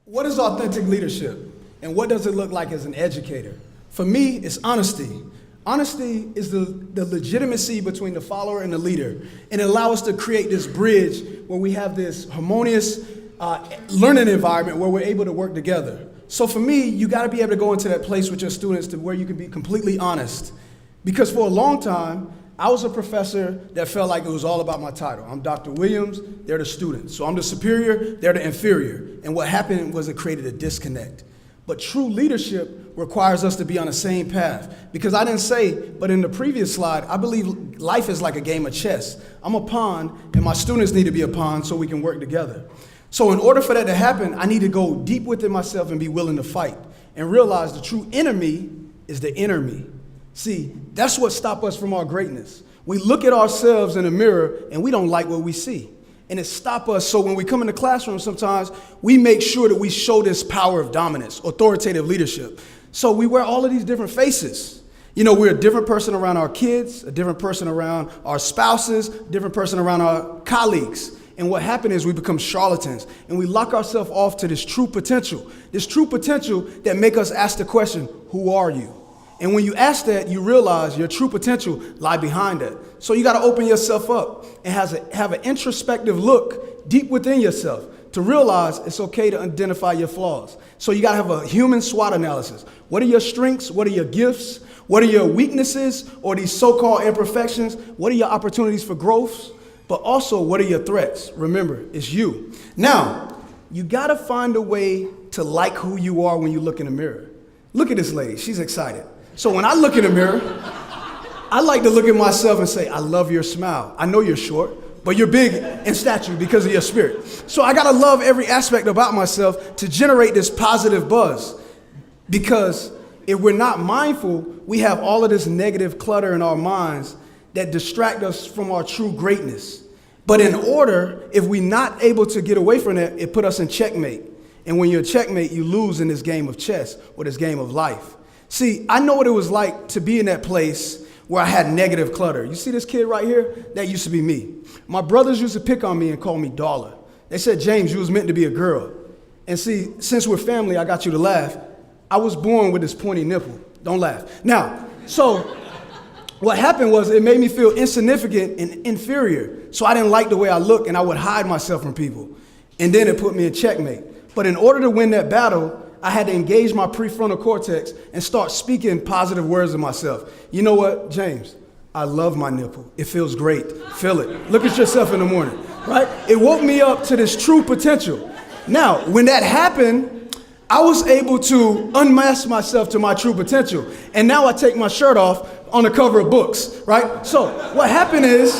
What is authentic leadership, and what does it look like as an educator? For me, it's honesty. Honesty is the legitimacy between the follower and the leader, and it allows us to create this bridge where we have this harmonious learning environment where we're able to work together. So for me, you got to be able to go into that place with your students to where you can be completely honest. Because for a long time, I was a professor that felt like it was all about my title. I'm Dr. Williams, they're the students. So I'm the superior, they're the inferior. And what happened was it created a disconnect. But true leadership requires us to be on the same path. Because I didn't say, but in the previous slide, I believe life is like a game of chess. I'm a pawn, and my students need to be a pawn so we can work together. So in order for that to happen, I need to go deep within myself and be willing to fight and realize the true enemy is the inner me. See, that's what stops us from our greatness. We look at ourselves in the mirror and we don't like what we see. And it stops us, so when we come in the classroom sometimes, we make sure that we show this power of dominance, authoritative leadership. So we wear all of these different faces. You know, we're a different person around our kids, a different person around our spouses, a different person around our colleagues. And what happened is we become charlatans and we lock ourselves off to this true potential that make us ask the question, who are you? And when you ask that, you realize your true potential lie behind that. So you got to open yourself up and have an introspective look deep within yourself to realize it's okay to identify your flaws. So you got to have a human SWOT analysis. What are your strengths? What are your gifts? What are your weaknesses or these so-called imperfections? What are your opportunities for growth? But also, what are your threats? Remember, it's you. Now, you got to find a way to like who you are when you look in the mirror. Look at this lady. She's excited. So when I look in the mirror, I like to look at myself and say, I love your smile. I know you're short, but you're big in stature because of your spirit. So I gotta love every aspect about myself to generate this positive buzz. Because if we're not mindful, we have all of this negative clutter in our minds that distract us from our true greatness. But in order, if we're not able to get away from that, it put us in checkmate. And when you're checkmate, you lose in this game of chess or this game of life. See, I know what it was like to be in that place where I had negative clutter. You see this kid right here? That used to be me. My brothers used to pick on me and call me Dollar. They said, James, you was meant to be a girl. And see, since we're family, I got you to laugh. I was born with this pointy nipple. Don't laugh. Now, so what happened was it made me feel insignificant and inferior. So I didn't like the way I looked and I would hide myself from people. And then it put me in checkmate. But in order to win that battle, I had to engage my prefrontal cortex and start speaking positive words of myself. You know what, James? I love my nipple. It feels great. Feel it. Look at yourself in the morning, right? It woke me up to this true potential. Now, when that happened, I was able to unmask myself to my true potential. And now I take my shirt off on the cover of books, right? So what happened is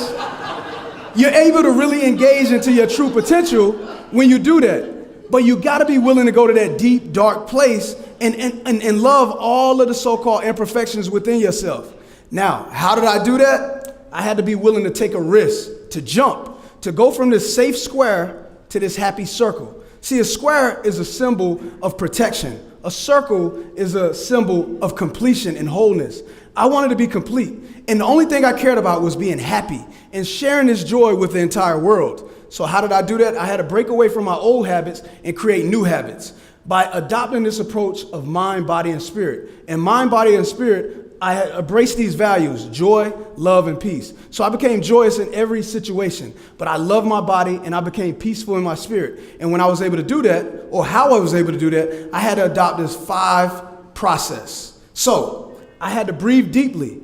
you're able to really engage into your true potential when you do that. But you got to be willing to go to that deep, dark place and love all of the so-called imperfections within yourself. Now, how did I do that? I had to be willing to take a risk, to jump, to go from this safe square to this happy circle. See, a square is a symbol of protection. A circle is a symbol of completion and wholeness. I wanted to be complete. And the only thing I cared about was being happy and sharing this joy with the entire world. So how did I do that? I had to break away from my old habits and create new habits by adopting this approach of mind, body, and spirit. And mind, body, and spirit, I embraced these values: joy, love, and peace. So I became joyous in every situation, but I loved my body and I became peaceful in my spirit. And when I was able to do that, or how I was able to do that, I had to adopt this 5 process. So I had to breathe deeply.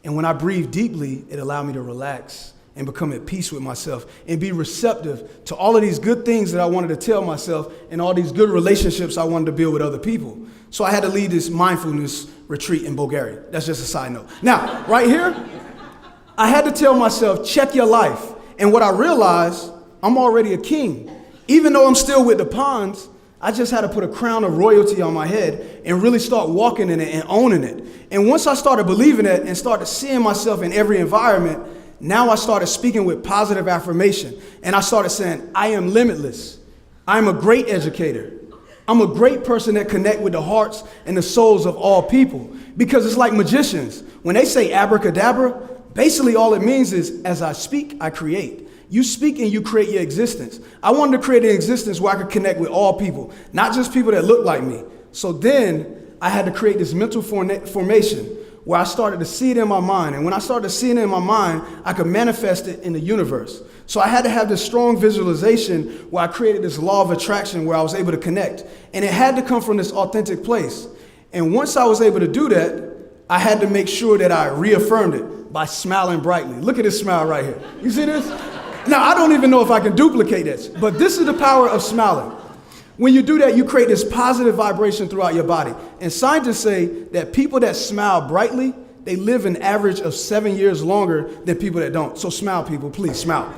And when I breathed deeply, it allowed me to relax and become at peace with myself and be receptive to all of these good things that I wanted to tell myself and all these good relationships I wanted to build with other people. So I had to lead this mindfulness retreat in Bulgaria. That's just a side note. Now, right here, I had to tell myself, check your life. And what I realized, I'm already a king. Even though I'm still with the pawns, I just had to put a crown of royalty on my head and really start walking in it and owning it. And once I started believing it and started seeing myself in every environment, now I started speaking with positive affirmation. And I started saying, I am limitless. I'm a great educator. I'm a great person that connects with the hearts and the souls of all people. Because it's like magicians. When they say abracadabra, basically all it means is, as I speak, I create. You speak and you create your existence. I wanted to create an existence where I could connect with all people, not just people that look like me. So then I had to create this mental formation where I started to see it in my mind. And when I started to see it in my mind, I could manifest it in the universe. So I had to have this strong visualization where I created this law of attraction where I was able to connect. And it had to come from this authentic place. And once I was able to do that, I had to make sure that I reaffirmed it by smiling brightly. Look at this smile right here. You see this? Now, I don't even know if I can duplicate this, but this is the power of smiling. When you do that, you create this positive vibration throughout your body. And scientists say that people that smile brightly, they live an average of 7 years longer than people that don't. So smile, people, please smile.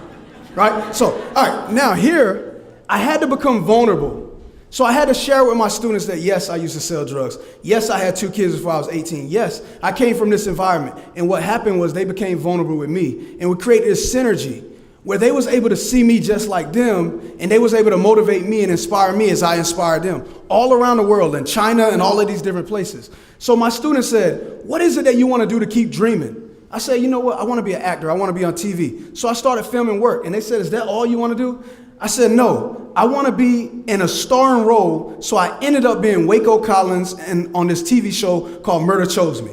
Right? So, all right, now here, I had to become vulnerable. So I had to share with my students that, yes, I used to sell drugs. Yes, I had 2 kids before I was 18. Yes, I came from this environment. And what happened was they became vulnerable with me. And we created this synergy where they was able to see me just like them, and they was able to motivate me and inspire me as I inspired them all around the world, in China and all of these different places. So my students said, what is it that you want to do to keep dreaming? I said, you know what? I want to be an actor. I want to be on TV. So I started filming work. And they said, is that all you want to do? I said, no, I want to be in a starring role. So I ended up being Waco Collins and on this TV show called Murder Chose Me.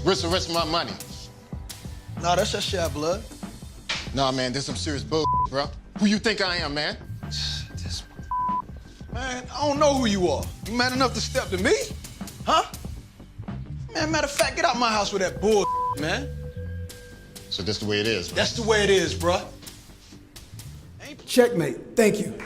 Where's the rest of my money? Nah, that's just share blood. Nah, man, this some serious bull, bro. Who you think I am, man? Man, I don't know who you are. You man enough to step to me? Huh? Man, matter of fact, get out my house with that bull, man. So this the way it is, bro? That's the way it is, bruh. Checkmate. Thank you.